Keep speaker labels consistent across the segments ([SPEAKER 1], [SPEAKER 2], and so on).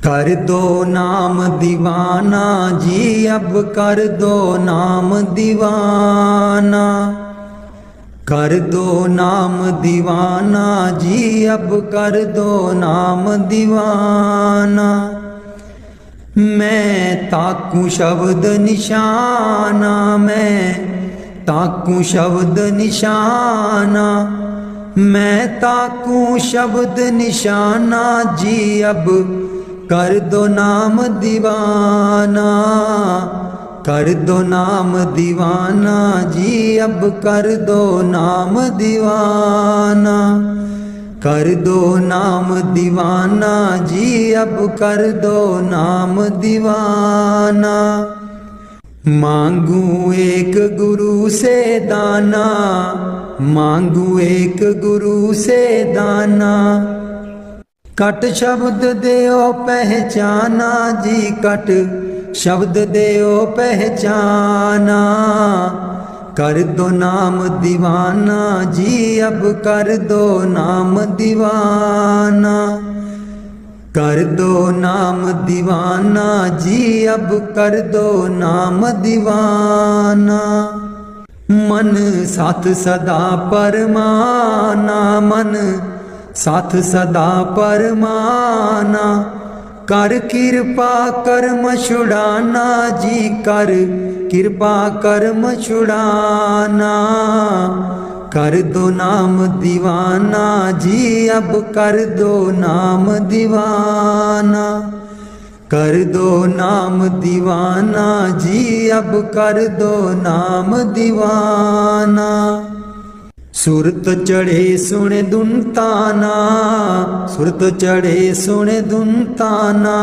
[SPEAKER 1] कर दो नाम दीवाना जी, अब कर दो नाम दीवाना। कर दो नाम दीवाना जी, अब कर दो नाम दीवाना। मैं ताकूं शब्द निशाना, मैं ताकूं शब्द निशाना। मैं ताकूं शब्द निशाना जी, अब कर दो नाम दीवाना। कर दो नाम दीवाना जी, अब कर दो नाम दीवाना। कर दो नाम दीवाना जी, अब कर दो नाम दीवाना। मांगू एक गुरु से दाना, मांगू एक गुरु से दाना। कट शब्द देओ पहचाना जी, कट शब्द देओ पहचाना। कर दो नाम दीवाना जी, अब कर दो नाम दीवाना। कर दो नाम दीवाना जी, अब कर दो नाम दीवाना। मन साथ सदा परमाना, मन साथ सदा परमाना। कर कृपा कर्म छुड़ाना जी, कर कृपा कर्म छुड़ाना। कर दो नाम दीवाना जी, अब कर दो नाम दीवाना। कर दो नाम दीवाना जी, अब कर दो नाम दीवाना। सुरत चढ़े सुने दुनताना, सुरत चढ़े सुने दुनताना।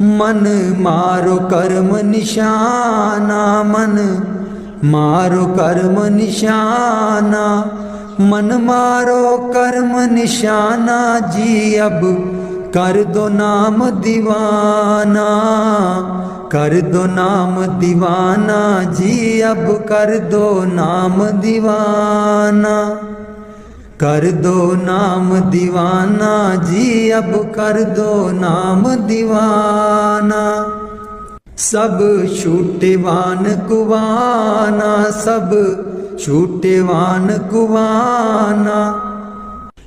[SPEAKER 1] मन मारो कर्म निशाना, मन मारो कर्म निशाना। मन मारो कर्म निशाना जी, अब कर दो नाम दीवाना। कर दो नाम दीवाना जी, अब कर दो नाम दीवाना। कर दो नाम दीवाना जी, अब कर दो नाम दीवाना। सब छूटेवान कुवाना, सब छूटेवान कुवाना।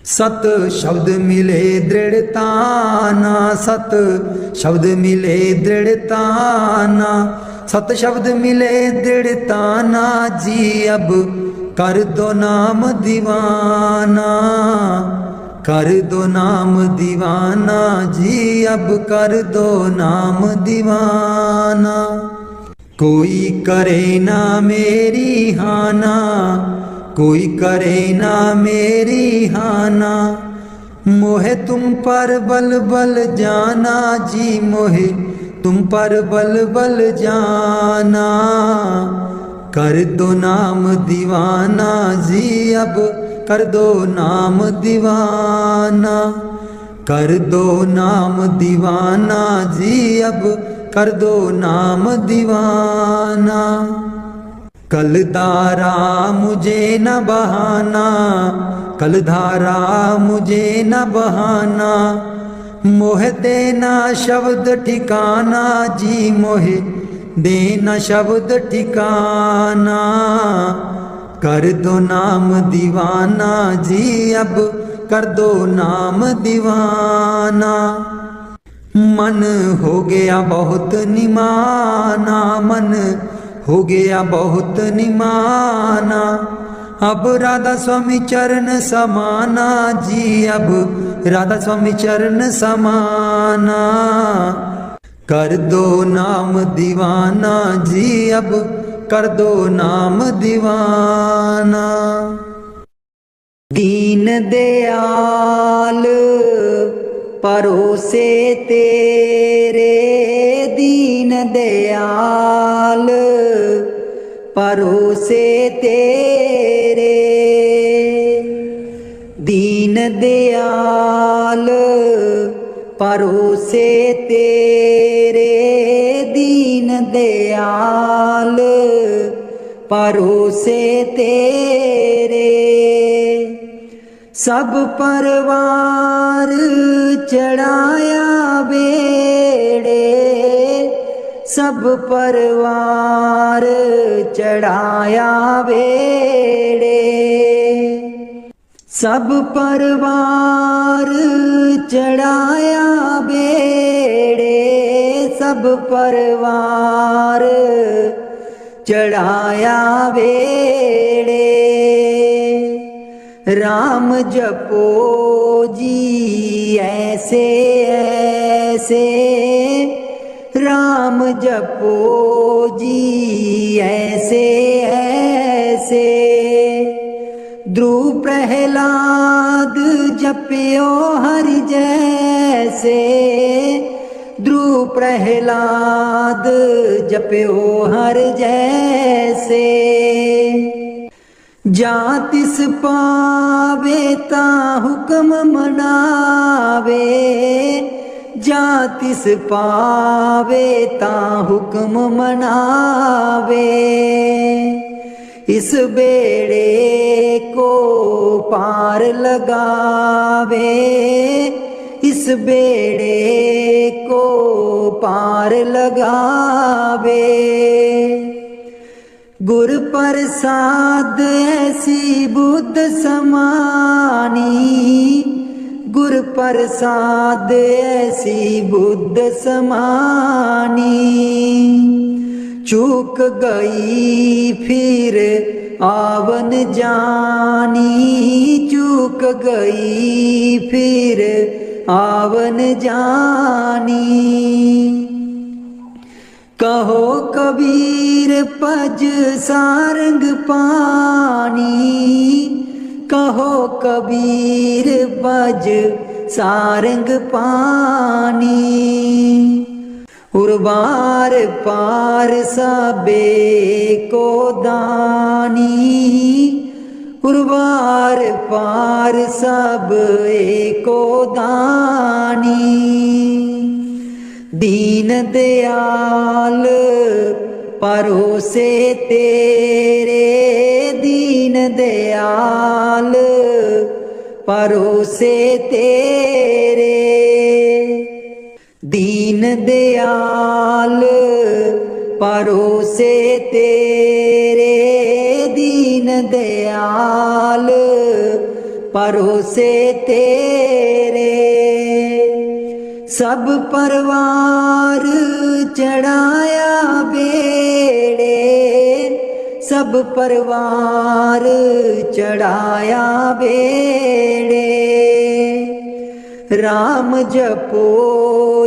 [SPEAKER 1] सत शब्द मिले दृढ़ताना, सत शब्द मिले दृढ़ताना। सत शब्द मिले दृढ़ताना जी, अब कर दो नाम दीवाना। कर दो नाम दीवाना जी, अब कर दो नाम दीवाना। कोई करे ना मेरी हाना, कोई करे ना मेरी हाना। मोहे तुम पर बल बल जाना जी, मोहे तुम पर बल बल जाना। कर दो नाम दीवाना जी, अब कर दो नाम दीवाना। कर दो नाम दीवाना जी, अब कर दो नाम दीवाना। कलधारा मुझे न बहाना, कलधारा मुझे न बहाना। मोह देना शब्द ठिकाना जी, मोहे देना शब्द ठिकाना। कर दो नाम दीवाना जी, अब कर दो नाम दीवाना। मन हो गया बहुत निमाना, मन हो गया बहुत निमाना। अब राधा स्वामी चरण समाना जी, अब राधा स्वामी चरण समाना। कर दो नाम दीवाना जी, अब कर दो नाम दीवाना। दीन दयाल परोसे तेरे, दीन दयाल परोसे तेरे। दीन दयाल परोसे तेरे, दीन दयाल परोसे तेरे। सब परवार चढ़ाया बे सब परवार चढ़ाया बेड़े, सब परवार चढ़ाया बेड़े, सब परवार चढ़ाया बेड़े। राम जपो जी ऐसे ऐसे, राम जपो जी ऐसे ऐसे। ध्रुव प्रहलाद जपियो हरि जैसे, ध्रुव प्रहलाद जपियो हर जैसे। जातिस पावे ता हुक्म मनावे, जातिस पावे ता हुक्म मनावे। इस बेड़े को पार लगावे, इस बेड़े को पार लगावे। गुर प्रसाद ऐसी बुद्ध समानी, गुर प्रसाद ऐसी बुद्ध समानी। चूक गई फिर आवन जानी, चूक गई फिर आवन जानी। कहो कबीर पज सारंग पानी, कहो कबीर पज सारंग पानी। उर्वार पार सबे को दानी, उर्वार पार सब एको दानी। दीन दयाल परोसे तेरे, दीन दयाल परोसे तेरे। दीन दयाल परोसे तेरे, दीन दयाल परोसे तेरे। सब परवार चढ़ाया बेड़े, सब परवार चढ़ाया बेड़े। राम जपो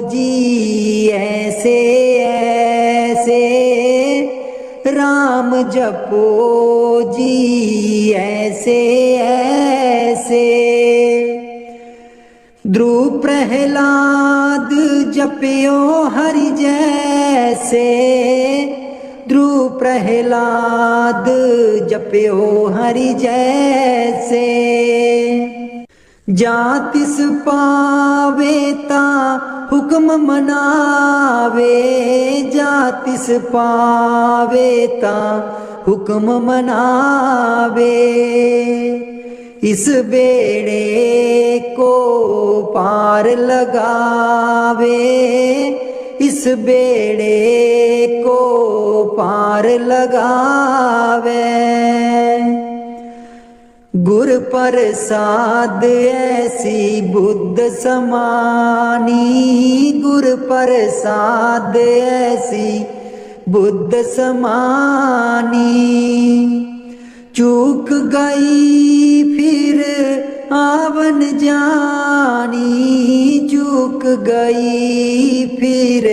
[SPEAKER 1] जी ऐसे ऐसे, राम जपो जी ऐसे ऐसे। ध्रुव प्रहलाद जपियो हरि जैसे, ध्रुव प्रहलाद जपियो हरि जैसे। जातिस पावे ता हुक्म मनावे, जातिस पावे ता हुक्म मनावे। इस बेड़े को पार लगावे, इस बेड़े को पार लगावे। गुर प्रसाद ऐसी बुद्ध समानी, गुर प्रसाद ऐसी बुद्ध समानी। चूक गई फिर आवन जानी, चूक गई फिर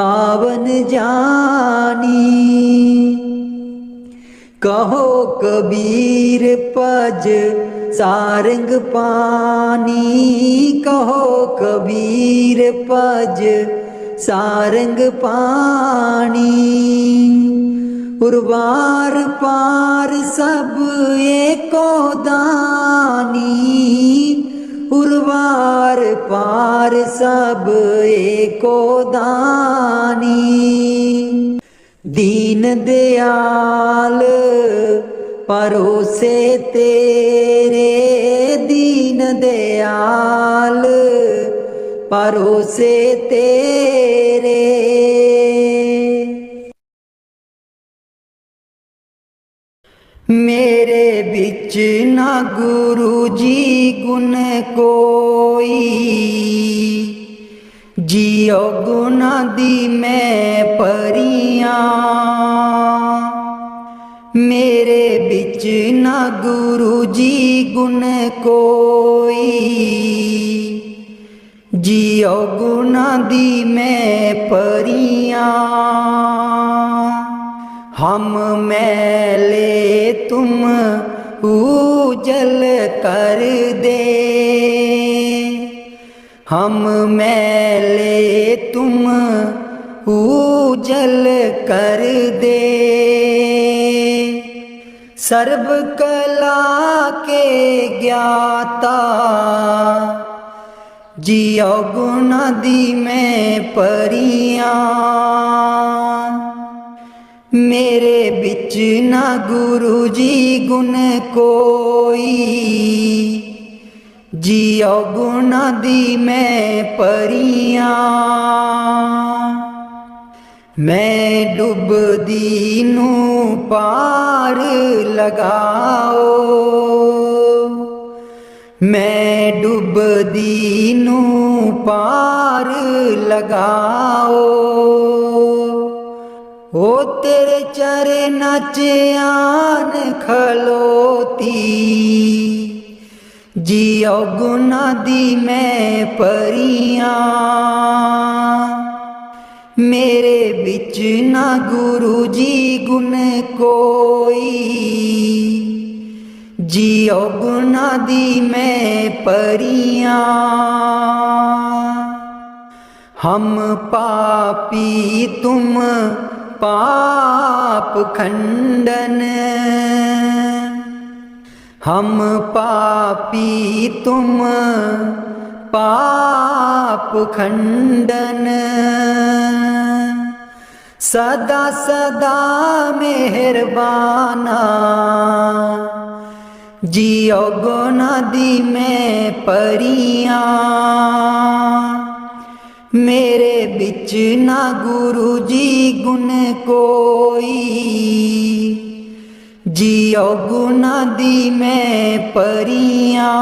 [SPEAKER 1] आवन जानी। कहो कबीर पज सारंग पानी, कहो कबीर पज सारंग पानी। उर्वार पार सब एको दानी, उर्वार पार सब एको दानी। दीन दयाल परोसे तेरे, दीन दयाल परोसे तेरे। मेरे बिच ना गुरु जी गुण कोई, जियो गुना दी मैं परियां। मेरे बिच ना गुरु जी गुण कोई, जियो गुना दी मैं परियां। हम मैले तुम उजल कर दे, हम मैले तुम उजल कर दे। सर्व कला के ज्ञाता, जियो गुना दी मैं परियां। मेरे बिच ना गुरु जी गुण कोई, जियो गुना दी मैं परियां। मैं डुबदी नू पार लगाओ, मैं डुबदी नू पार लगाओ। ओ तेरे चरनां च आन खलोती, जियो गुना दी मैं परियां। मेरे बिच ना गुरु जी गुण कोई, जियो गुना दी मैं परियां। हम पापी तुम पाप खंडन, हम पापी तुम पाप खंडन। सदा सदा मेहरबाना, जियो गुना दी मैं परियां। मेरे बिच ना गुरु जी गुण कोई, जियो गुना दी मैं परियां।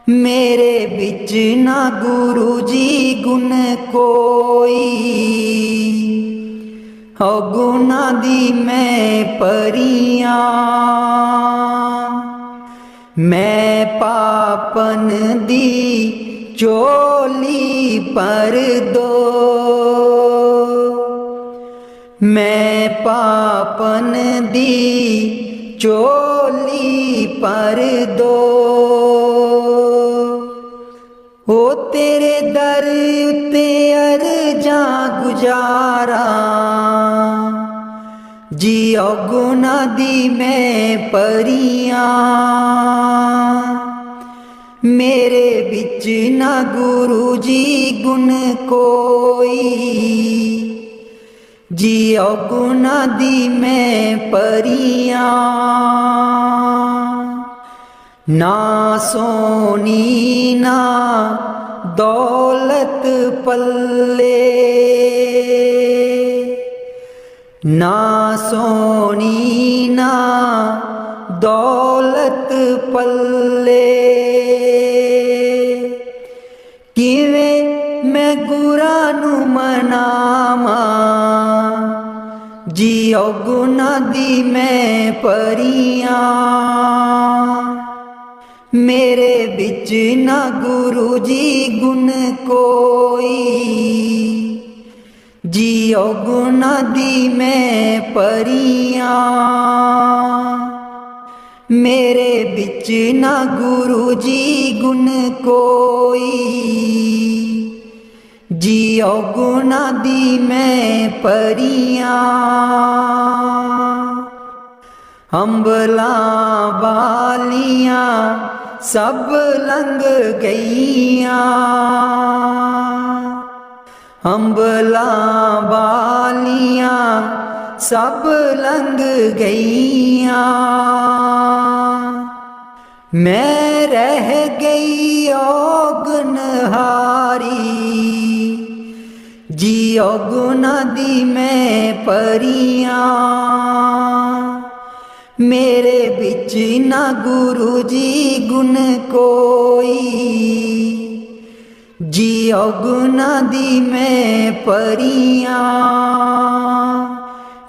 [SPEAKER 1] मेरे बिच ना गुरु जी गुण कोई, गुना दी मैं परियां। मैं पापन दी चोली पर दो, मैं पापन दी चोली पर दो। ओ तेरे दर उत्ते अर्जा गुजारा, जियो गुना दी मैं परियां। मेरे बिच ना गुरु जी गुण कोई, जियो गुना दी मैं परियां। ना सोनी ना दौलत पल्ले, ना सोनी ना दौलत पल्ले। किवें मैं गुरा नू मनावा, जियो गुना दी मैं परियां। मेरे बिच ना गुरु जी गुण कोई, जियो गुना दी मैं परियां। मेरे बिच ना गुरु जी गुण कोई, जियो गुना दी मैं परियां। अंबला बालियां सब लंघ गईयां, अंबला बालियां सब लंघ गईयां। मैं रह गई ओगनहारी, जियो जियो गुना दी मैं परियां, मेरे बिच ना गुरु जी गुण कोई। जियो गुना दी मैं परियां,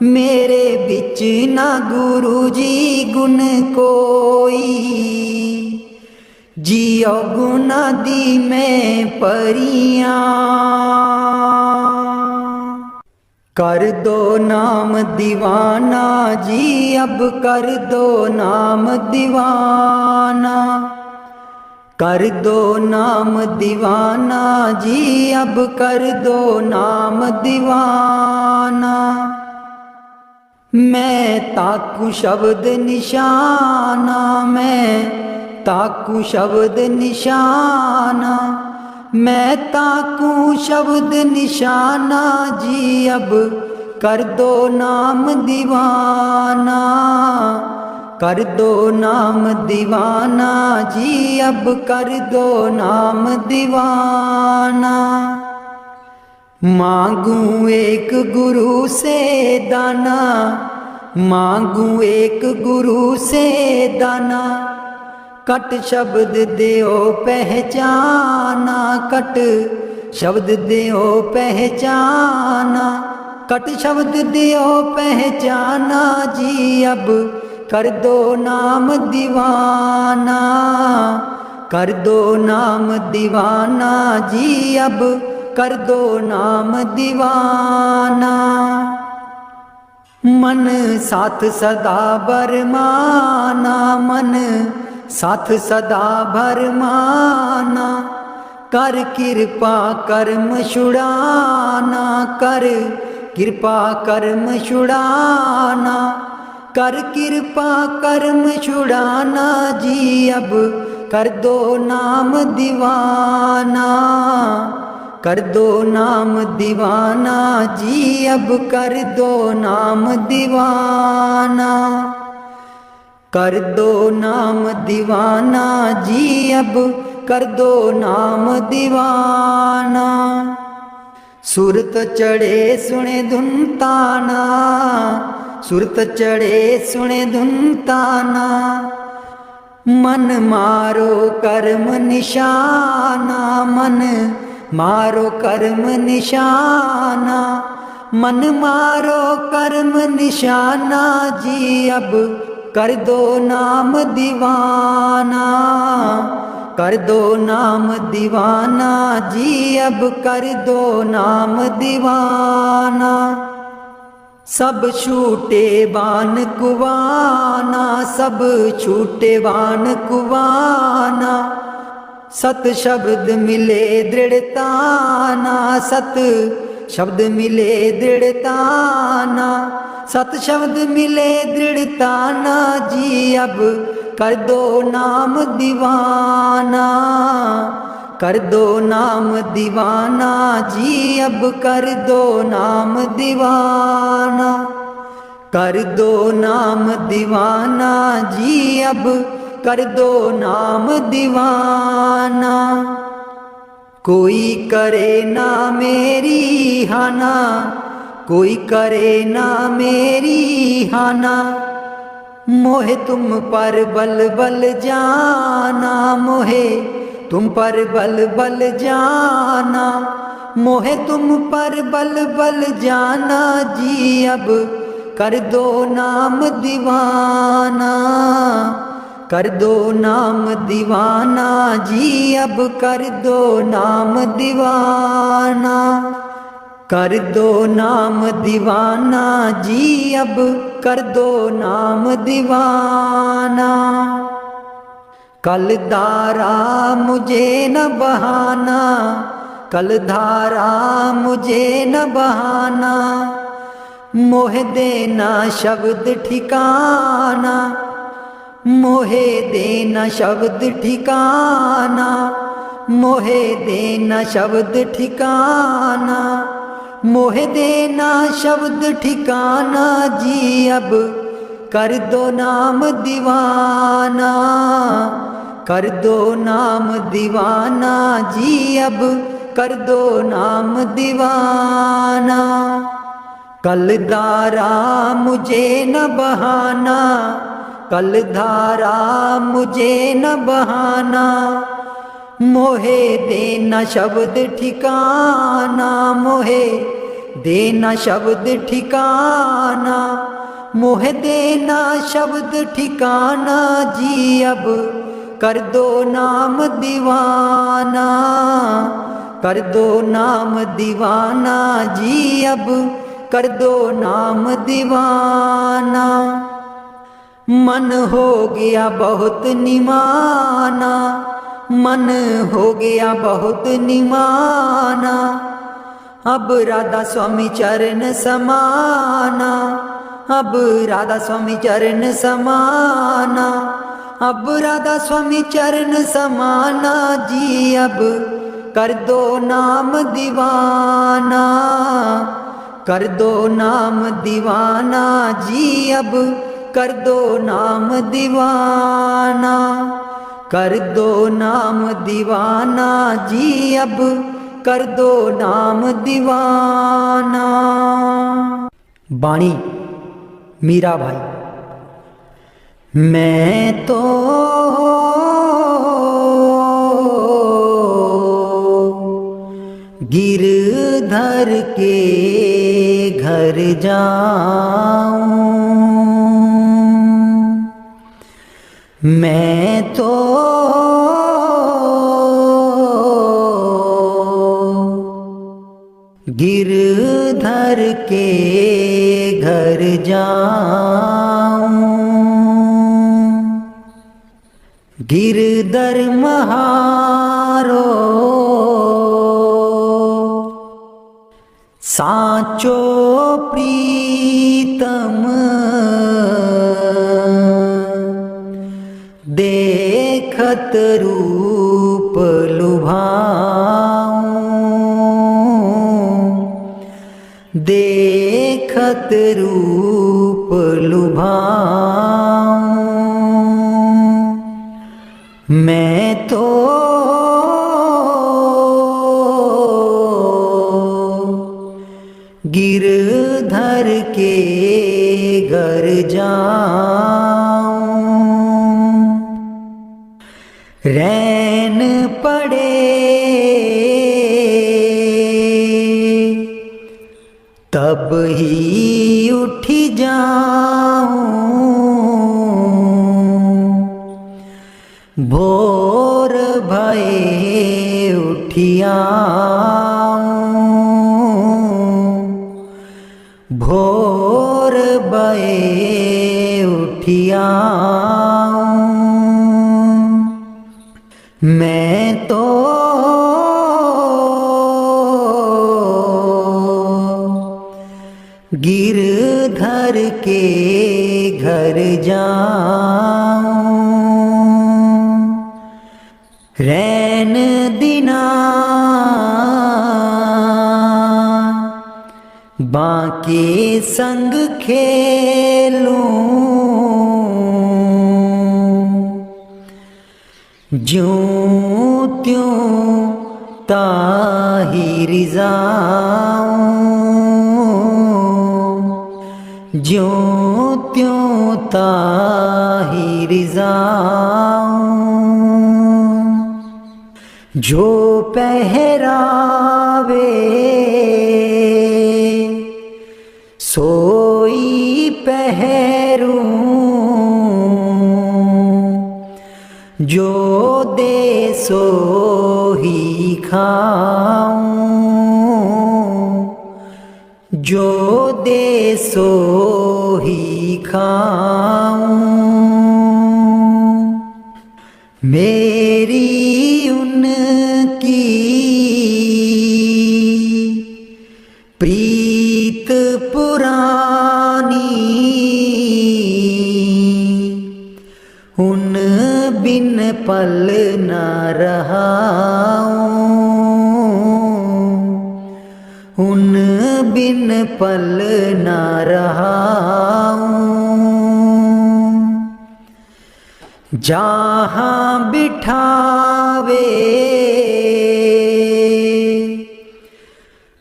[SPEAKER 1] मेरे बिच ना गुरु जी गुण कोई। जियो गुना दी मैं परियां, कर दो नाम दीवाना जी अब कर दो नाम दीवाना। कर दो नाम दीवाना जी अब कर दो नाम दीवाना। मैं ताकू शब्द निशाना, मैं ताकू शब्द निशाना, मैं ताकू शब्द निशाना जी अब कर दो नाम दीवाना। कर दो नाम दीवाना जी अब कर दो नाम दीवाना। मांगू एक गुरु से दाना, मांगू एक गुरु से दाना। कट शब्द देओ पहचाना, कट शब्द देओ पहचाना। कट शब्द देओ पहचाना जी अब कर दो नाम दीवाना। कर दो नाम दीवाना जी अब कर दो नाम दीवाना। मन साथ सदा बरमाना, मन साथ सदा भरमाना। कर कृपा कर्म छुड़ाना, कर कृपा कर्म छुड़ाना। कर कृपा कर्म छुड़ाना जी अब कर दो नाम दीवाना। कर दो नाम दीवाना जी अब कर दो नाम दीवाना। कर दो नाम दीवाना जी अब कर दो नाम दीवाना। सुरत चढ़े सुने धुन ताना, सुरत चढ़े सुने धुन ताना। मन मारो कर्म निशाना, मन मारो कर्म निशाना। मन मारो कर्म निशाना जी अब कर दो नाम दीवाना। कर दो नाम दीवाना जी अब कर दो नाम दीवाना। सब छूटे बान कुवाना, सब छूटे बान कुवाना। सत शब्द मिले दृढ़ताना, सत शब्द मिले दृढ़ताना। सत शब्द मिले दृढ़ताना जी अब कर दो नाम दीवाना। कर दो नाम दीवाना जी अब कर दो नाम दीवाना। कर दो नाम दीवाना जी अब कर दो नाम दीवाना। कोई करे ना मेरी हाना, कोई करे ना मेरी हाना। मोहे तुम पर बल बल जाना, मोहे तुम पर बल बल जाना। मोहे तुम पर बल बल जाना जी अब कर दो नाम दीवाना। कर दो नाम दीवाना जी अब कर दो नाम दीवाना। कर दो नाम दीवाना जी अब कर दो नाम दीवाना। कल धारा मुझे न बहाना, कल धारा मुझे न बहाना। मोह देना शब्द ठिकाना, मोहे देना शब्द ठिकाना। मोहे देना शब्द ठिकाना, मोहे देना शब्द ठिकाना जी अब कर दो नाम दीवाना। कर दो नाम दीवाना जी अब कर दो नाम दीवाना। कल धारा मुझे न बहाना, कल धारा मुझे न बहाना। मोहे देना शब्द ठिकाना, मोहे देना शब्द ठिकाना, मोहे देना शब्द ठिकाना जी। अब कर दो नाम दीवाना, कर दो नाम दीवाना जी। अब कर दो नाम दीवाना। मन हो गया बहुत निमाना, मन हो गया बहुत निमाना। अब राधा स्वामी चरण समाना, अब राधा स्वामी चरण समाना, अब राधा स्वामी चरण समाना जी। अब कर दो नाम दीवाना, कर दो नाम दीवाना जी। अब कर दो नाम दीवाना, कर दो नाम दीवाना जी। अब कर दो नाम दीवाना। बाणी मीरा भाई। मैं तो गिरधर के घर जाऊं, मैं तो गिरधर के घर जाऊं। गिरधर महारो साचो प्रीतम, देखत रूप लुभाऊं, देखत रूप लुभाऊं। मैं तो गिरधर के घर जाऊं। रैन पड़े तब ही उठ जाऊं, भोर भये उठियाऊं, भोर भये उठियाऊं। मैं तो गिरधर के घर जाऊं। रैन दिना बाके संग खेलूं, ज्यों त्यों ताहिर जाऊं, ज्यों त्यों ताहिर जाऊं। जो पहरावे सोई पहरूं, जो दे सो ही खाऊं, जो दे सो ही खाऊं। मेरी उनकी प्रीत पुरानी, उन बिन पल न रहाऊं, उन बिन पल न रहाऊं। जहाँ बिठावे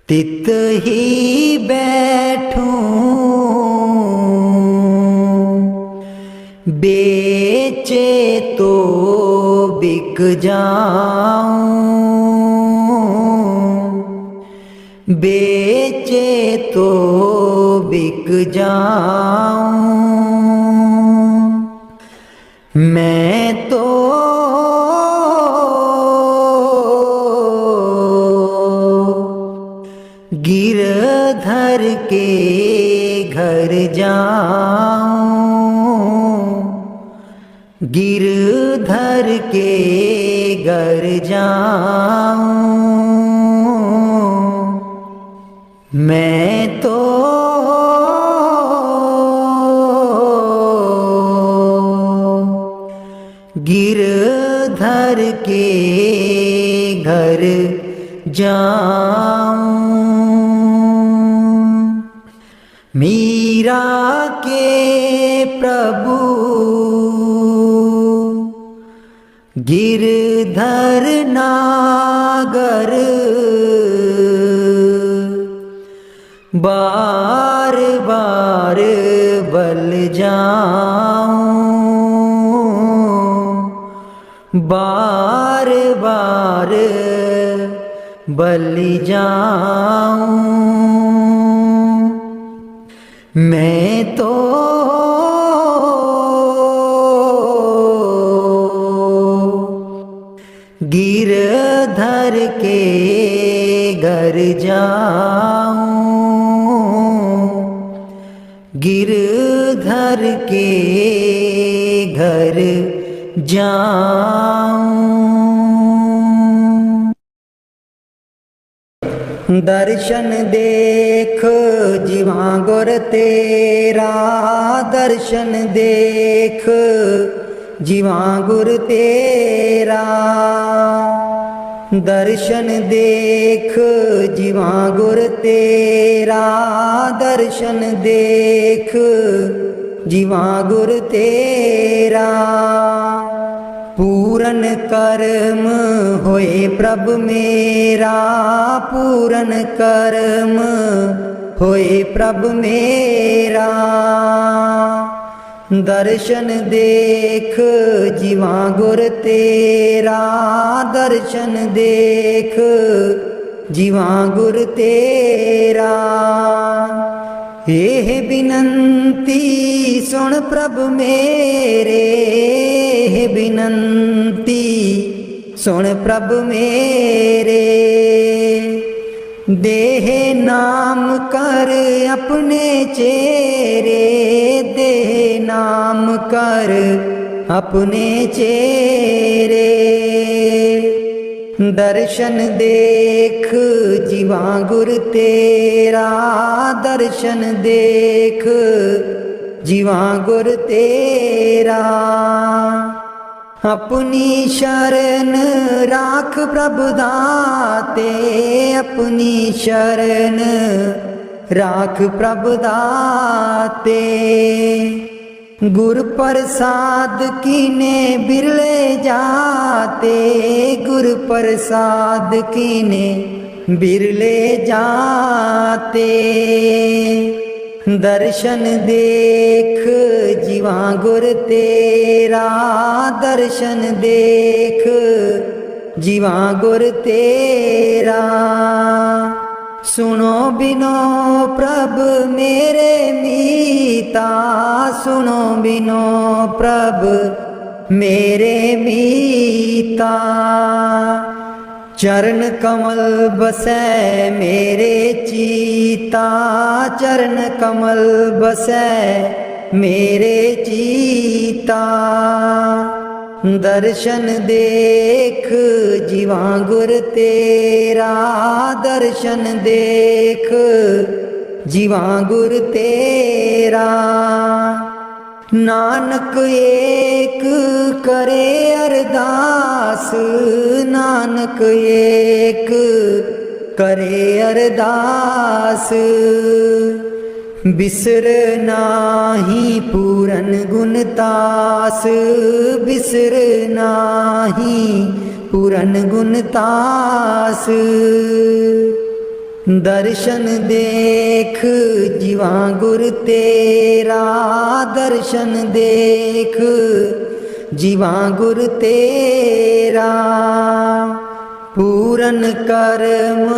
[SPEAKER 1] तित ही बैठूं बेचे तो बिक जाऊं, बेचे तो बिक जाऊं। मैं तो गिरधर के घर जाऊं, गिरधर के घर जाऊं। मैं तो गिरधर के घर जाऊं। मीरा के प्रभु गिरधर नागर, बार बार बल जाऊं, बार बार बल जाऊं। मैं तो गिरधर के घर जाऊं, गिरधर के घर जाऊं। दर्शन देख जीवा गुर तेरा, दर्शन देख जीवा गुर तेरा, दर्शन देख जीवा गुर तेरा, दर्शन देख जीवा गुर तेरा। पूरन कर्म होए प्रभ मेरा, पूरन कर्म होए प्रभ मेरा। दर्शन देख जीवा गुर तेरा, दर्शन देख जीवा गुर तेरा। एह बिनंती सुन प्रभ मेरे, बिनंती सुन प्रभ मेरे। देह नाम कर अपने चेरे, देह नाम कर अपने चेरे। दर्शन देख जीवा गुर तेरा, दर्शन देख जीवा गुर तेरा। अपनी शरण राख प्रभु दाते, अपनी शरण राख प्रभु दाते। गुर प्रसाद कीने बिरले जाते, गुर प्रसाद कीने बिरले जाते। दर्शन देख जीवा गुर तेरा, दर्शन देख जीवा गुर तेरा। सुनो बिनो प्रभ मेरे मीता, सुनो बिनो प्रभ मेरे मीता। चरण कमल बसै मेरे चीता, चरण कमल बसै मेरे चीता। दर्शन देख जीवा गुर तेरा, दर्शन देख जीवा गुर तेरा। नानक एक करे अरदास, नानक एक करे अरदास। बिसर नाही पूरन गुणतास, बिसर नाही पूरन गुणतास। दर्शन देख जीवा गुर तेरा, दर्शन देख जीवा गुर तेरा। पूरन कर्म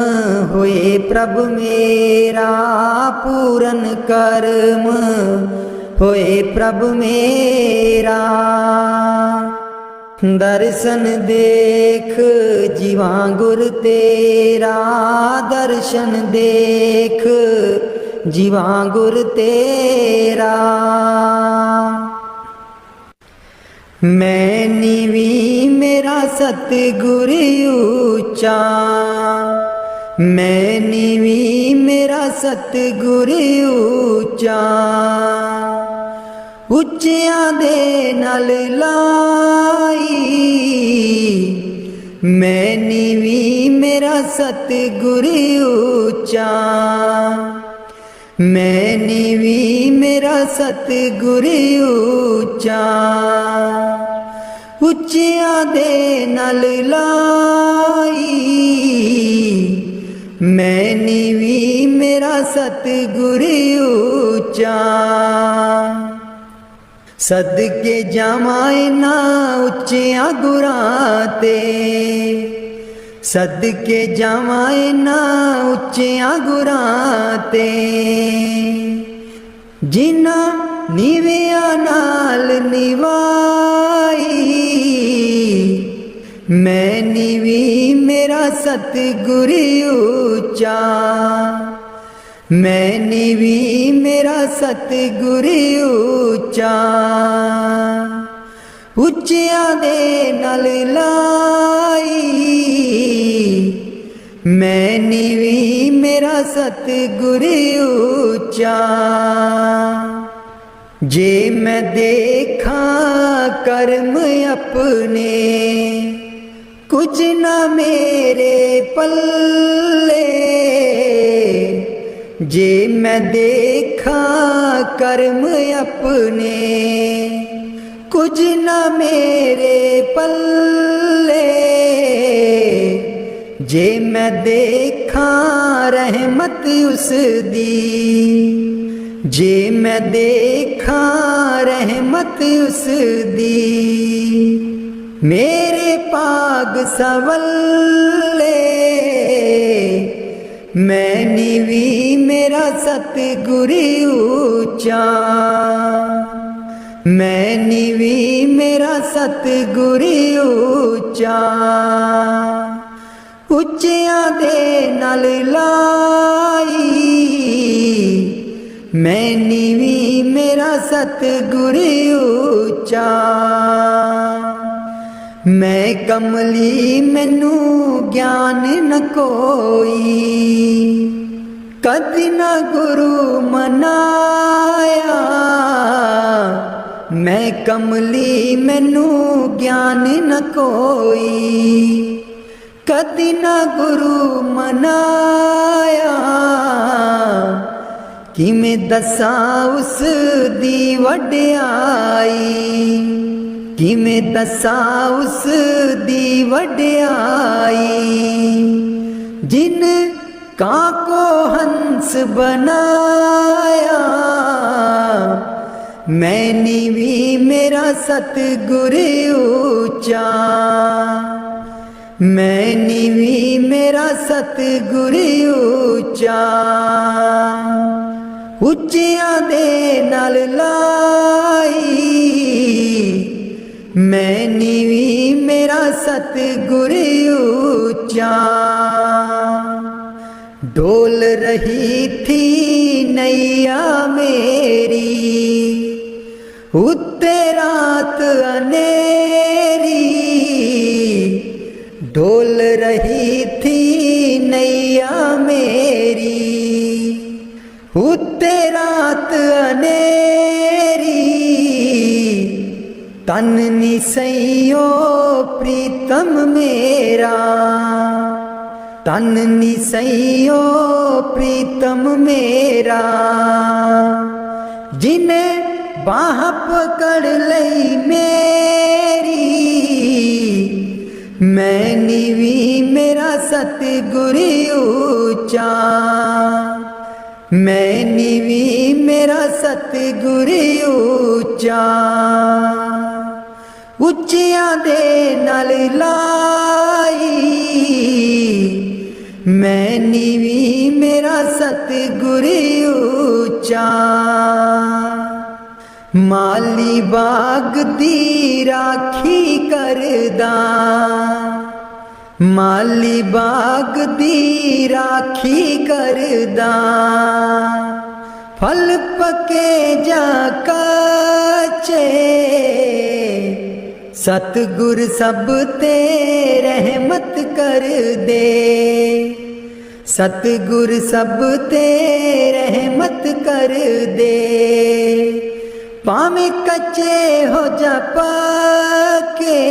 [SPEAKER 1] होए प्रभ मेरा, पूरन कर्म होए प्रभ मेरा। दर्शन देख जीवा गुर तेरा, दर्शन देख जीवा गुर तेरा। मैं नीवी मेरा सतगुर ऊंचा, मैं नीवी मेरा सतगुर ऊंचा। ਉੱਚਿਆਂ ਦੇ ਨਾਲ ਲਾਈ, ਮੈਂ ਨੀਵੀਂ ਮੇਰਾ ਸਤਿਗੁਰ ਉੱਚਾ, ਮੈਂ ਨੀਵੀਂ ਮੇਰਾ ਸਤਿਗੁਰ ਉੱਚਾ। ਉੱਚਿਆਂ ਦੇ ਨਾਲ ਲਾਈ, ਮੈਂ ਨੀਵੀਂ ਮੇਰਾ ਸਤਿਗੁਰ ਉੱਚਾ। सदके जावां इन्हां उच्चियां गुरां ते, सदके जावां इन्हां उच्चियां गुरां ते। जिन्हां नीवियां नाल निवाई, मैं नीवी मेरा सतगुर ऊंचा, मैं नीवी मेरा सतगुर ऊंचा। ਉੱਚਿਆਂ ਦੇ ਨਾਲ ਲਾਈ, ਮੈਂ ਨੀਵੀਂ ਮੇਰਾ ਸਤਿਗੁਰ ਉੱਚਾ। ਜੇ ਮੈਂ ਦੇਖਾਂ ਕਰਮ ਆਪਣੇ, ਕੁਝ ਨਾ ਮੇਰੇ ਪੱਲੇ। जे मैं देखा कर्म अपने, कुछ न मेरे पल्ले। जे मैं देखा रहमत उस दी, जे मैं देखा रहमत उस दी। मेरे पाग सवल्ले, मैं नीवी मेरा सतगुर ऊंचा, मैं नीवी मेरा सतगुर ऊंचा। ਉੱਚਿਆਂ ਦੇ ਨਾਲ ਲਾਈ, ਮੈਂ ਨੀਵੀਂ ਮੇਰਾ ਸਤਗੁਰ ਉੱਚਾ। मैं कमली मैनू ज्ञान न कोई, कदी न गुरु मनाया। मैं कमली मैनू ज्ञान न कोई, कदी न गुरु मनाया। किवें दसां उस दी वड्याई, किवें दसां उस दी वड्याई। जिन कां को हंस बनाया, मैं नीवीं मेरा सतगुर ऊंचा, मैं नीवीं मेरा सतगुर ऊंचा। ਉੱਚਿਆਂ ਦੇ ਨਾਲ ਲਾਈ, मैं नीवी मेरा सतगुर ऊंचा। डोल रही थी नैया मेरी, उत्ते रात अनेरी। डोल रही थी नैया मेरी, उत्ते रात अनेरी। तन निसैयो प्रीतम मेरा, तन निसैयो प्रीतम मेरा। जिन्हें बाह पकड़ लई मेरी, मैं नीवी मेरा सतगुर ऊंचा, मैं नीवी मेरा सतगुर ऊंचा। ਉੱਚਿਆਂ ਦੇ ਨਾਲ ਲਾਈ, ਮੈਂ ਨੀਵੀਂ ਮੇਰਾ ਸਤਿਗੁਰ ਉੱਚਾ। ਮਾਲੀ ਬਾਗ ਦੀ ਰਾਖੀ ਕਰਦਾ, ਮਾਲੀ ਬਾਗ ਦੀ ਰਾਖੀ ਕਰਦਾ। ਫਲ ਪੱਕੇ ਜਾਂ ਕੱਚੇ सतगुर सब ते रहमत कर दे, सतगुर सब ते रहमत कर दे। भावें कच्चे हो जा पक्के,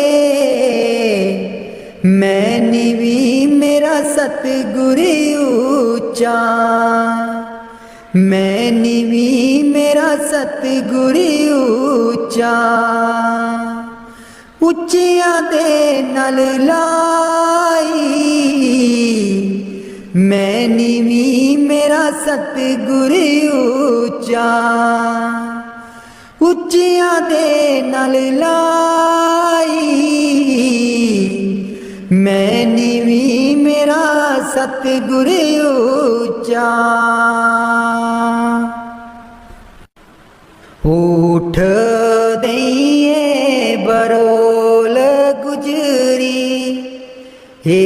[SPEAKER 1] मैं नीवी मेरा सतगुर ऊंचा, मैं नीवी मेरा सतगुर ऊंचा। ਉੱਚਿਆਂ ਦੇ ਨਾਲ ਲਾਈ, ਮੈਂ ਨੀਵੀਂ ਮੇਰਾ ਸਤਿਗੁਰ ਉੱਚਾ। ਉੱਚਿਆਂ ਦੇ ਨਾਲ ਲਾਈ, ਮੈਂ ਨੀਵੀਂ ਮੇਰਾ ਸਤਿਗੁਰ ਉੱਚਾ। ਊਠ ਦਈਏ बरोल गुजरी, हे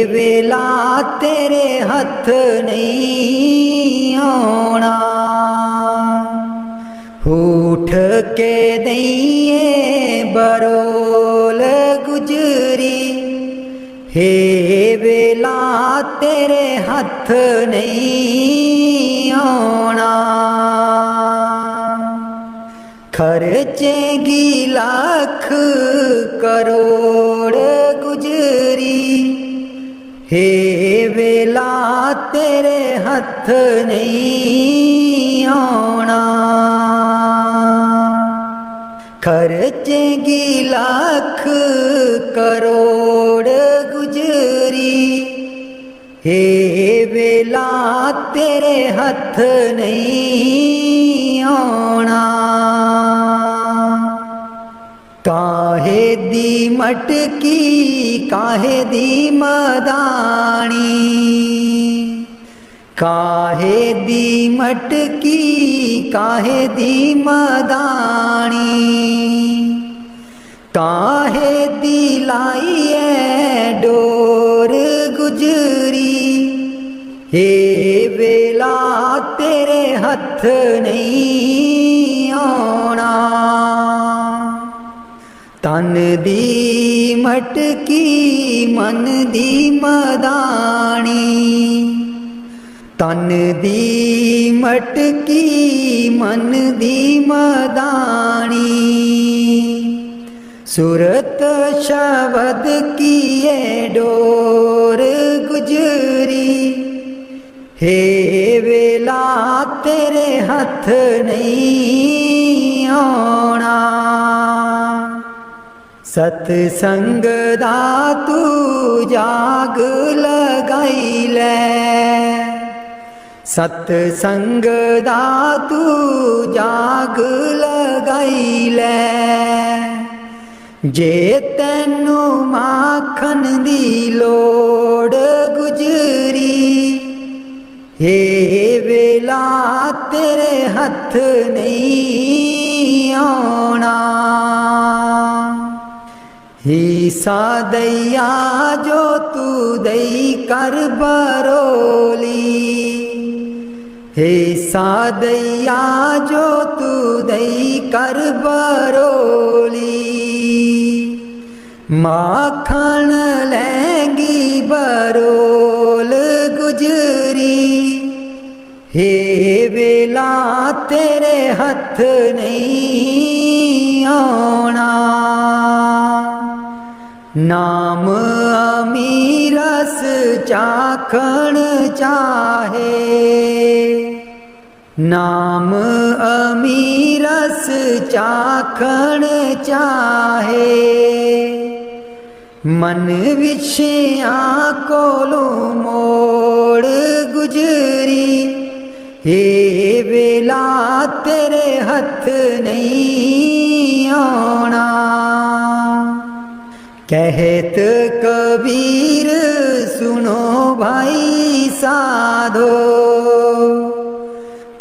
[SPEAKER 1] वेला तेरे हथ नहीं आना। उठ के दईए बरोल गुजरी, हे वेला तेरे हथ नहीं आना। खर्चेगी लाख करोड़ गुजरी, हे वेला तेरे हथ नहीं आना। खर्चेगी लाख करोड़ गुजरी, हे वेला तेरे हथ नहीं आना। काहे दी मटकी काहे दी मदानी, काहे दी मटकी काहे दी मदानी। काहे दी लाई है डोर गुजरी, हे वेला तेरे हथ नहीं आना। तन दी मटकी मन दी मदानी, तन दी मटकी मन दी मदानी। सूरत शब्द की ये डोर गुजरी, हे वेला तेरे हथ नहीं आना। सतसंग दा तू जाग लगाई लै, सतसंग दा तू जाग लगाई लै। जे तैनू माखन दी लोड़ गुजरी, हे वेला तेरे हथ नहीं आना। हिस्सा दैया जो तू दई कर बरोली, हिस्सा दैया जो तू दई कर बरोली। माखन लैंगी बरोल गुजरी, हे वेला तेरे हथ नहीं आना। नाम अमीरस चाखण चाहे, नाम अमीरस चाखण चाहे। मन विछियां कोलों मोड़ गुजरी, हे वेला तेरे हथ नहीं आना। कहत कबीर सुनो भाई साधो,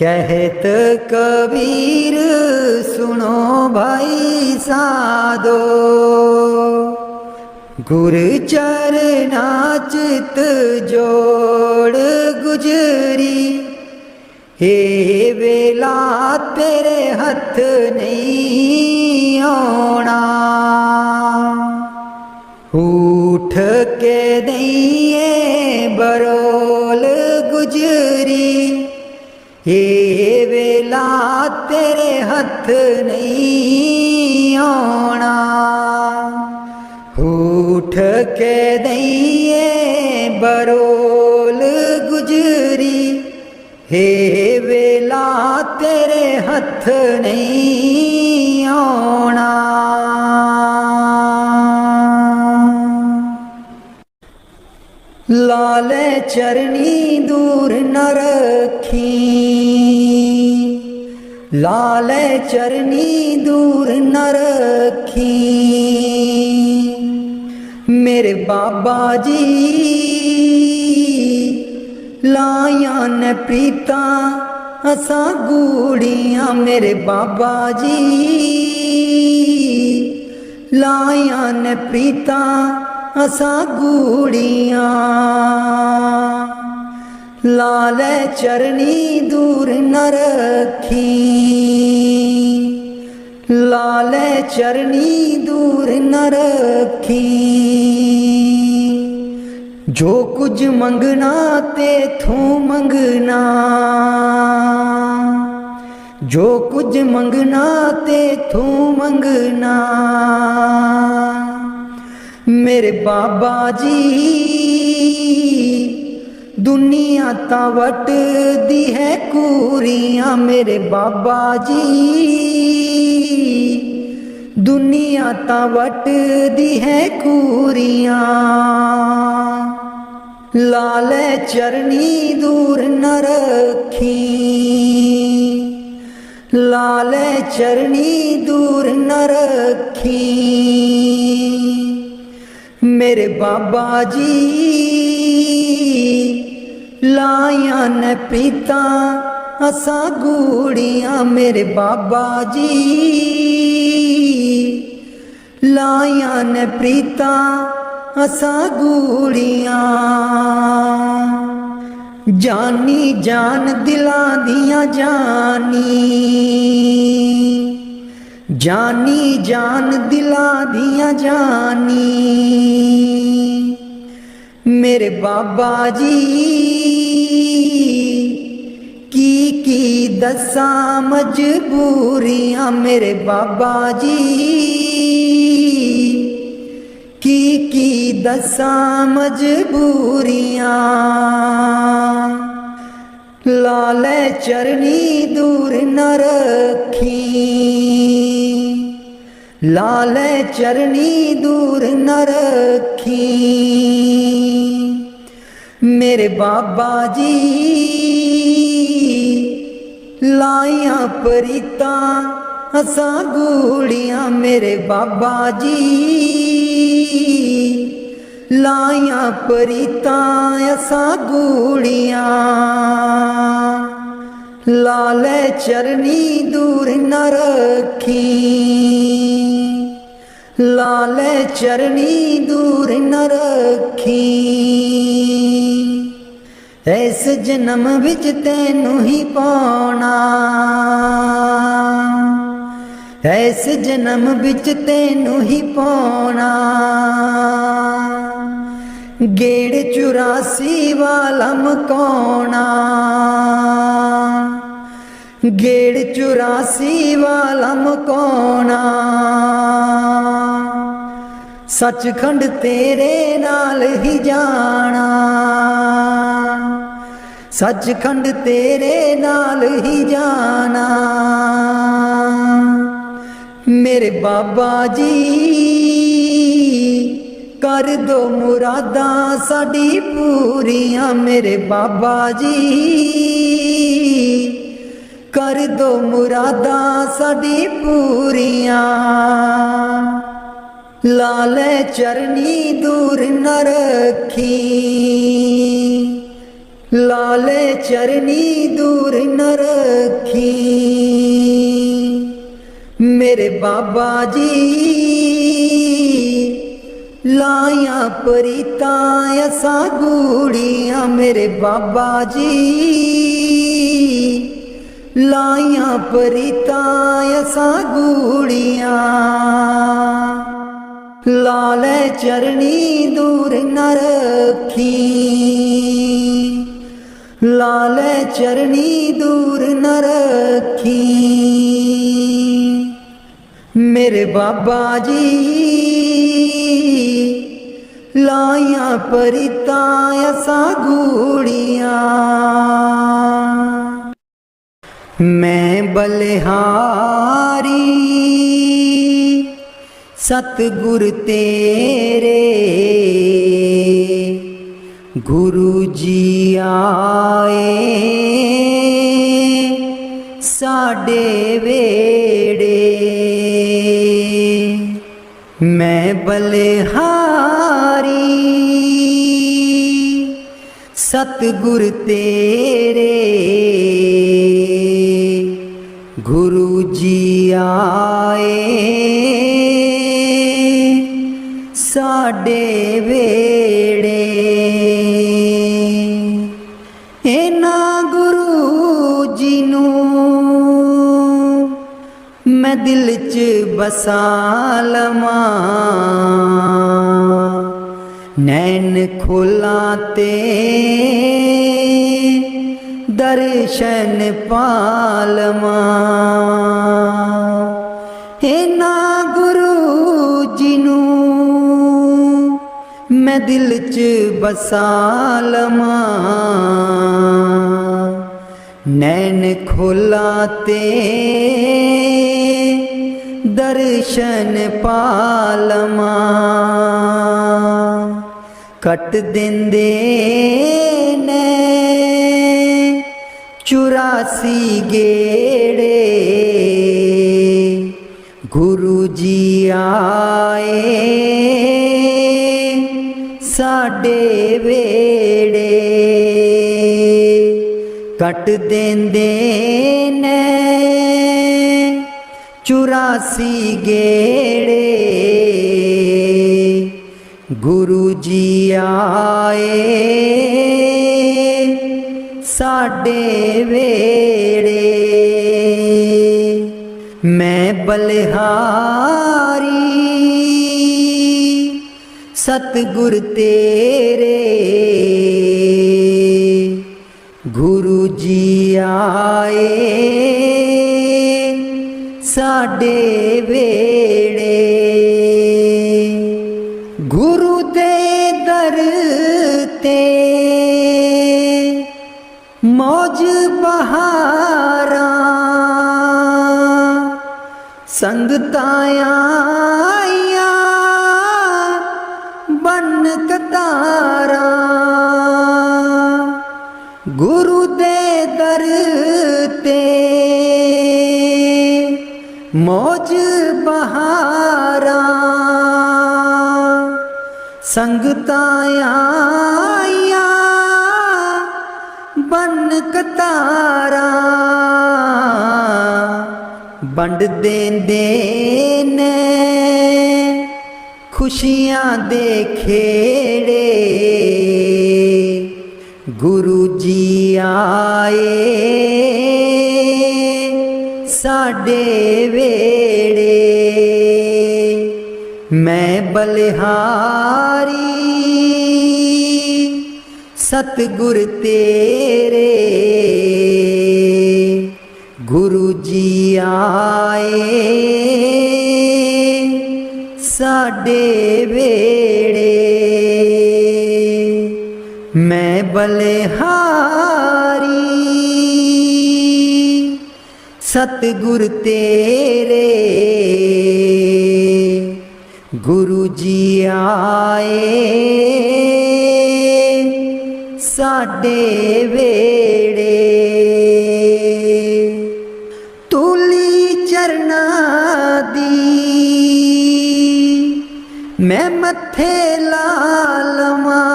[SPEAKER 1] कहत कबीर सुनो भाई साधो। गुर चरना चित जोड़ गुजरी, हे वेला तेरे हथ नहीं आना। उठ के दइए बरोल गुजरी, हे वेला तेरे हथ नहीं आना। उठ के दइए बरोल गुजरी, हे वेला तेरे हथ नहीं आना। लाले चरनी दूर न रखी, लाले चरनी दूर न रखी। मेरे बाबा जी लाया न प्रीता असा गूड़ियाँ, मेरे बाबा जी लाया न प्रीता असा गूड़ियाँ। लाले चरनी दूर न रखी, लाले चरनी दूर न रखी। जो कुछ मंगना तेथों मंगना, जो कुछ मंगना तेथों मंगना। मेरे बाबा जी दुनिया तावट दी है कूरियाँ, मेरे बाबा जी दुनिया तावट दी है कूरियाँ। लाले चरनी दूर न रखी, लाले चरनी दूर न रखी। मेरे बाबा जी लाया न प्रीता असा गूड़ियाँ, मेरे बाबा जी लाया न प्रीता असा गूड़ियाँ। जानी जान दिला दिया जानी, जानी जान दिला दिया जानी। मेरे बाबा जी की दसा मजबूरियाँ, मेरे बाबा जी की दसा मजबूरियाँ। लाले चरनी दूर न रखी, लाले चरनी दूर न रखी। मेरे बाबा जी लाया प्रीता असा गूड़ियाँ, मेरे बाबा जी लाया प्रीता असा गूड़ियाँ। लाले चरनी दूर न रखी, लाले चरनी दूर न रखी। इस जन्म विच तैनू ही पाना, इस जन्म विच तैनू ही पाना। गेड़ 84 वाला मकाना, गेड़ 84 वाला मकाना। सचखंड तेरे नाल ही जाना, सचखंड तेरे नाल ही जाना। मेरे बाबा जी कर दो मुरादां साडी पूरियां मेरे बाबा जी, कर दो मुरादां साडी पूरियां। लाले चरनी दूर न रखी, लाले चरनी दूर न रखी मेरे बाबा जी। लाया परीतां असा गूड़ियां मेरे बाबा जी, लाया परीतां असा गूड़ियां। लाले चरनी दूर न रखी, लाले चरनी दूर न रखी मेरे बाबा जी। लाया परीतां असा गूड़ियां। मैं बलिहारी सतगुर तेरे, गुरु जी आए साडे वेड़े। मैं बलिहारी सतगुर तेरे, गुरु जी आए साडे वेड़े। इन्हां गुरु जी नूं मैं दिल च बसा लवां, नैन खोलां ते दर्शन पालवां। इन्हां गुरु जी नूं मैं दिल च बसा लवां, नैन खोलां ते दर्शन पालवां। कट देंदे ने 84 गेड़े, गुरु जी आए साडे वेड़े। कट देंदे ने 84 गेड़े, गुरु जी आए साडे वेड़े। मैं बलिहारी सतगुर तेरे, गुरु जी आए साडे वेड़े। गुरु दे दर ते मौज बहारां, संगतां आईयां बन कतारां। गुरु दे दर ते मौज बहारां, संगतां आईयां बन कतारां। बंड देंदे ने खुशियां दे खेड़े, गुरु जी आए साडे वेड़े। मैं बलिहारी सतगुर तेरे, गुरु जी आए साडे वेड़े। मैं बलिहारी सतगुर तेरे, गुरु जी आए साडे वेड़े, तूली चरना दी मैं मथे ला लवां,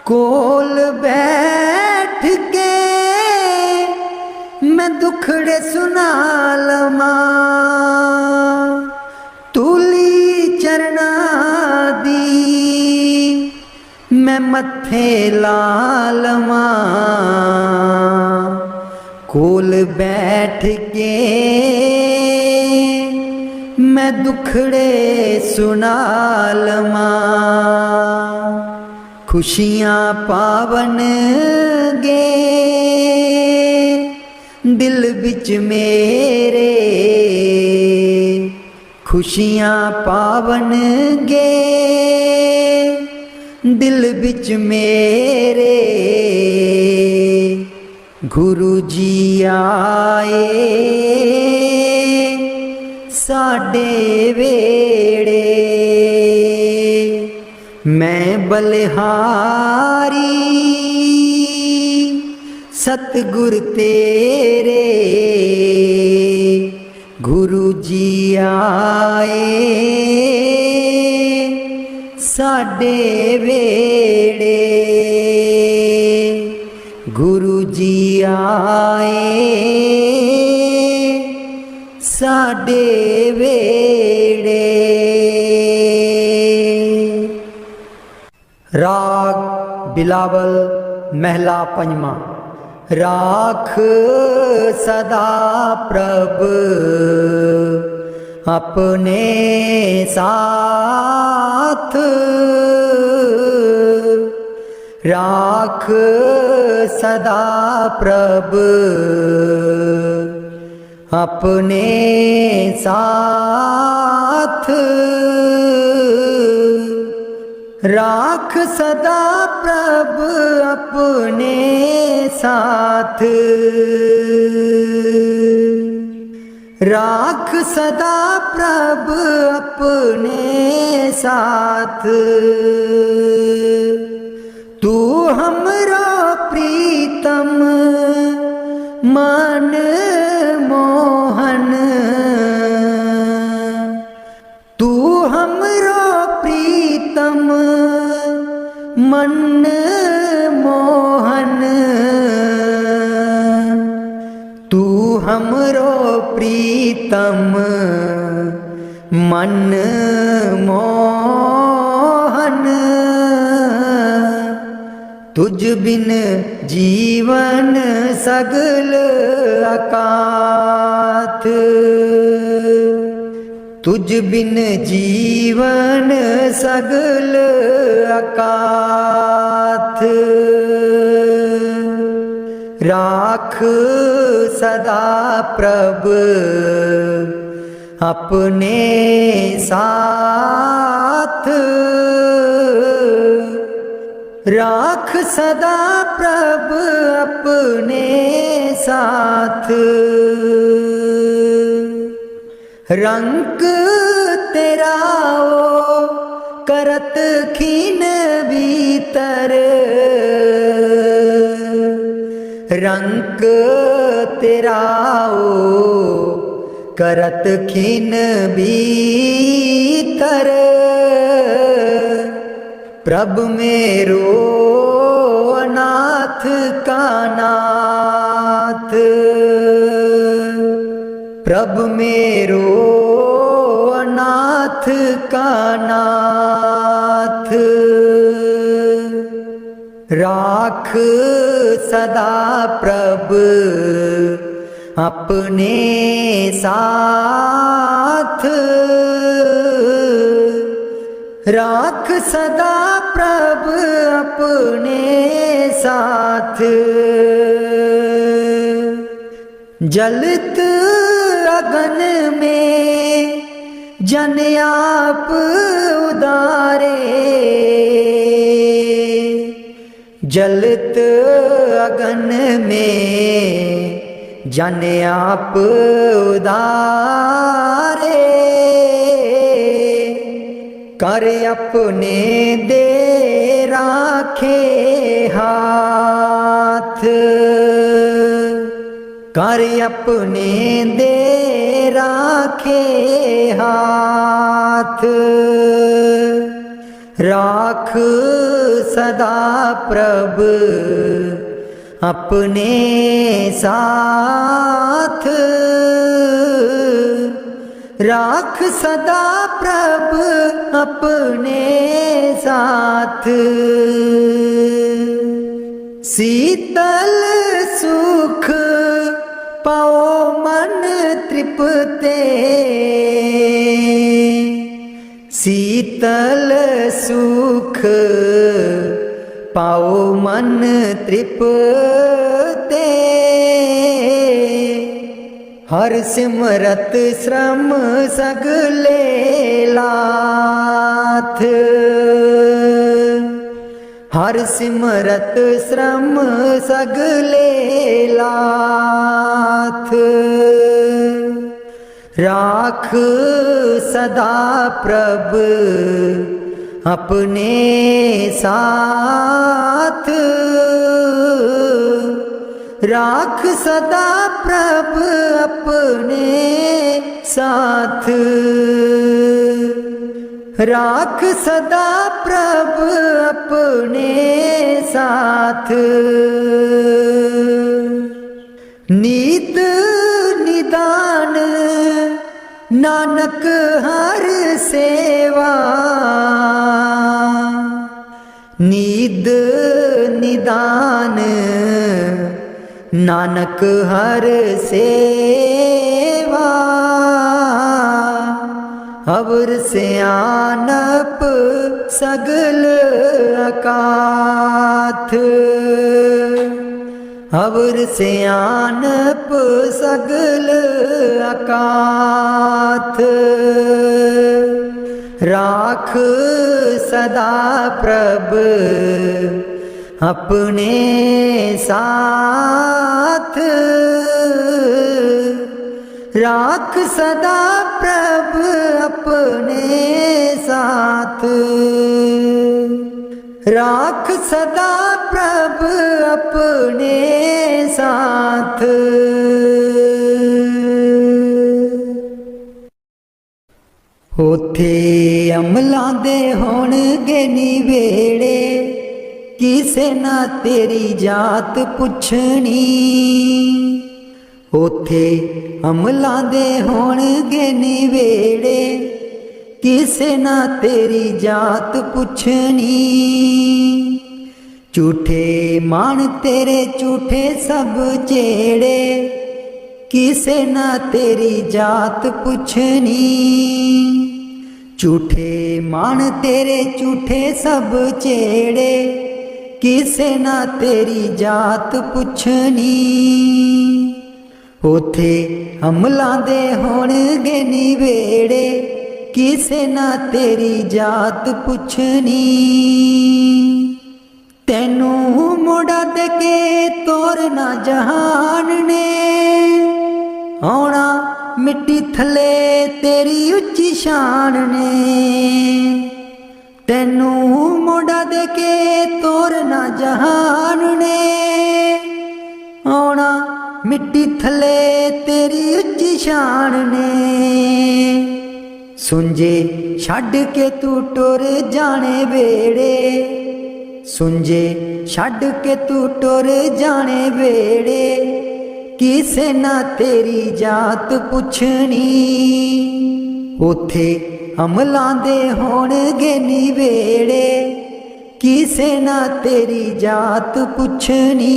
[SPEAKER 1] कोल बैठ के मैं दुखड़े सुना लवां, तूली चरना दी मैं मथे ला लवां, कोल बैठ के मैं दुखड़े सुना लवां। खुशियां पावन गे दिल बिच मेरे, खुशियां पावन गे दिल बिच मेरे, गुरु जी आए साडे वेड़े, मैं बलिहारी सतगुर तेरे, गुरु जी आए साडे वेड़े, गुरु जी आए साडे वेड़े। राग बिलावल महला पंजवा। राख सदा प्रभ अपने साथ, राख सदा प्रभ अपने साथ, राख सदा प्रभ अपने साथ, राख सदा प्रभ अपने साथ, तू हमरो प्रीतम मन मोहन, तू हमरो प्रीतम मन मोहन, तू हमरो प्रीतम मन मोहन, तुझ बिन जीवन सगल अकाथ, तुझ बिन जीवन सगल अकाथ, राख सदा प्रभ अपने साथ, राख सदा प्रभ अपने साथ, रंग तेरा ओ करत खीन भीतर, रंग तेरा ओ करत खीन भीतर, प्रभ मेरो अनाथ का नाथ, प्रभ मेरो अनाथ का नाथ, राख सदा प्रभ अपने साथ, राख सदा प्रभ अपने साथ, जलत अगन में जन आप उदारे, जलत अगन में जन आप उदारे, कर अपने दे राखे हाथ, कर अपने दे राखे हाथ, राख सदा प्रभ अपने साथ, राख सदा प्रभ अपने साथ। शीतल सुख पाओ मन तृप्ते, शीतल सुख पाओ मन तृप्ते, हर सिमरत श्रम सगले लाथ, हर सिमरत श्रम सगले लाथ, राख सदा प्रभ अपने साथ, राख सदा प्रभ अपने साथ, राख सदा प्रभ अपने साथ। नीत निदान नानक हर सेवा, नीद निदान नानक हर सेवा, अवर सियानप सगल अकाथ, अवर सियानप सगल अकाथ, राख सदा प्रभ अपने साथ, राख सदा प्रभ अपने साथ, राख सदा प्रभ अपने साथ। उथे अमलां दे होणगे नी वेड़े, किसे ना तेरी जात पुछनी, उथे अमलां दे होणगे नी वेड़े, किसे ना तेरी जात पुछनी, झूठे मान तेरे झूठे सब चेड़े, किसे ना तेरी जात पुछनी, झूठे मान तेरे झूठे सब चेड़े, किसे ना तेरी जात पुछनी, उथे अमलां दे होणगे नी वेड़े, किसे ना तेरी जात पुछनी, तैनू मोड़ा दे के तोरना जहान ने, आउणा मिट्टी थले तेरी उच्ची शान ने, तैनू मोड़ा दे के तोरना जहान ने, आउणा मिट्टी थले तेरी उच्ची शान ने, सुंजे छड्ड के तू टुर जाने वेड़े, सुंजे छड्ड के तू टुर जाने वेड़े, किसे ना तेरी जात पुछनी, उथे अमलां दे होणगे नी वेड़े, किसे ना तेरी जात पुछनी,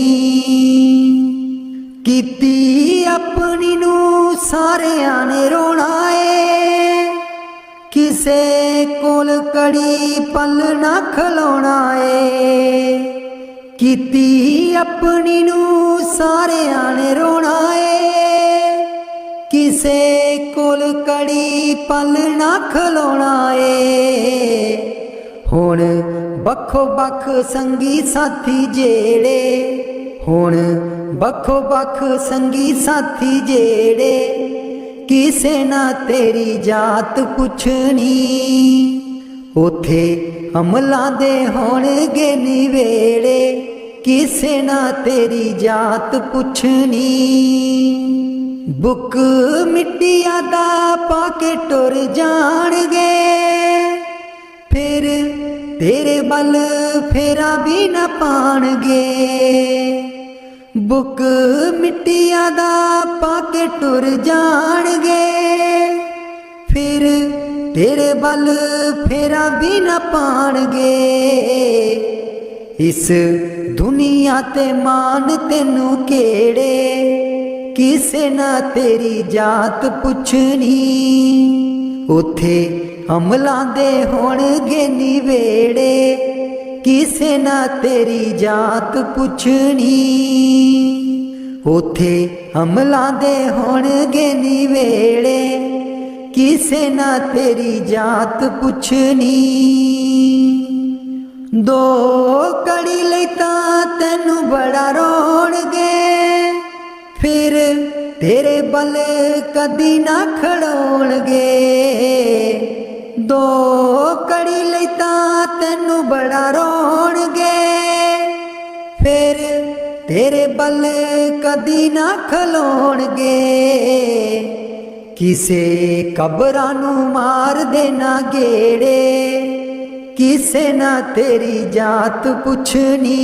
[SPEAKER 1] कीती अपनी नू सारियां ने रोना ए, किसे कोल कड़ी पल ना खलोना ए, कीती अपनी नू सारियां ने रोना ए, किसे कोल कड़ी पल ना खलोना ए, हुण बखो बख संगी साथी जेड़े, हुण बखो बख संगी साथी जेड़े, किसे ना तेरी जात पुछनी, उथे अमलां दे होणगे निवेड़े, किसे ना तेरी जात पुछनी। बुक मिट्टिया दा पाके टुर जाणगे, फिर तेरे बल फेरा भी न पाणगे। बुक मिट्टिया दा पाके टुर जाणगे, फिर तेरे बल फेरा भी न पाणगे। इस दुनिया ते मान तेनू केड़े, किसे ना तेरी जात पुछनी। उथे अमलां दे होणगे निवेड़े, किसे ना तेरी जात पुछनी। उथे अमलां दे होणगे निवेड़े, किसे ना तेरी जात पुछनी। दो कड़ी लई तां तैनू बड़ा रोणगे, फिर तेरे बल कदी ना खड़ोणगे। दो कड़ी लई तां तैनू बड़ा रोणगे, फिर तेरे बल कदी ना खलोणगे। किसे कबरां नू मार देना गेड़े, किसे ना तेरी जात पुछनी।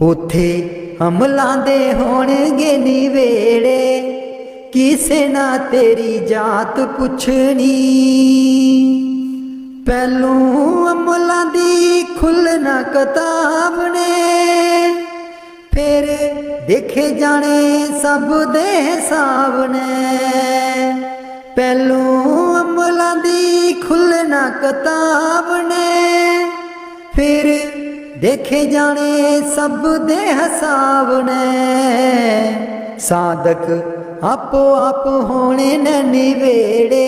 [SPEAKER 1] उथे अमलां दे होणगे निवेड़े, किसे ना तेरी जात पुछनी। पहलू अमलां दी खुलना किताब ने, फिर देखे जाने सब दे हिसाब ने। पहलू अमलां दी खुलना किताब ने, फिर देखे जाने सब दे हिसाब ने। साधक आपो आप होने न निवेड़े,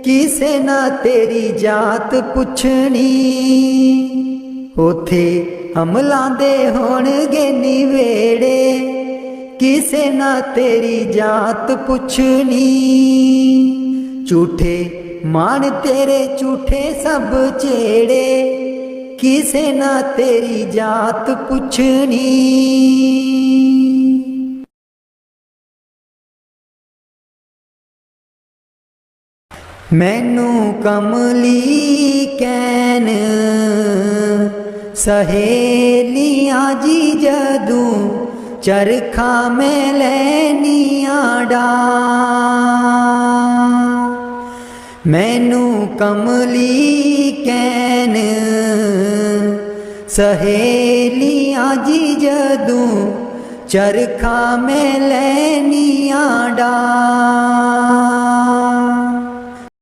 [SPEAKER 1] किसे ना तेरी जात पुछनी। उथे अमलां दे होणगे निवेड़े, किसे ना तेरी जात पुछनी। झूठे मान तेरे झूठे सब चेड़े, किसे ना तेरी जात पुछनी। मैनू कमली कैन सहेलियां जी जदू, चरखा में लैनिया डा। मैनू कमली कैन सहेलियां जी जदू, चरखा में लैनिया डा।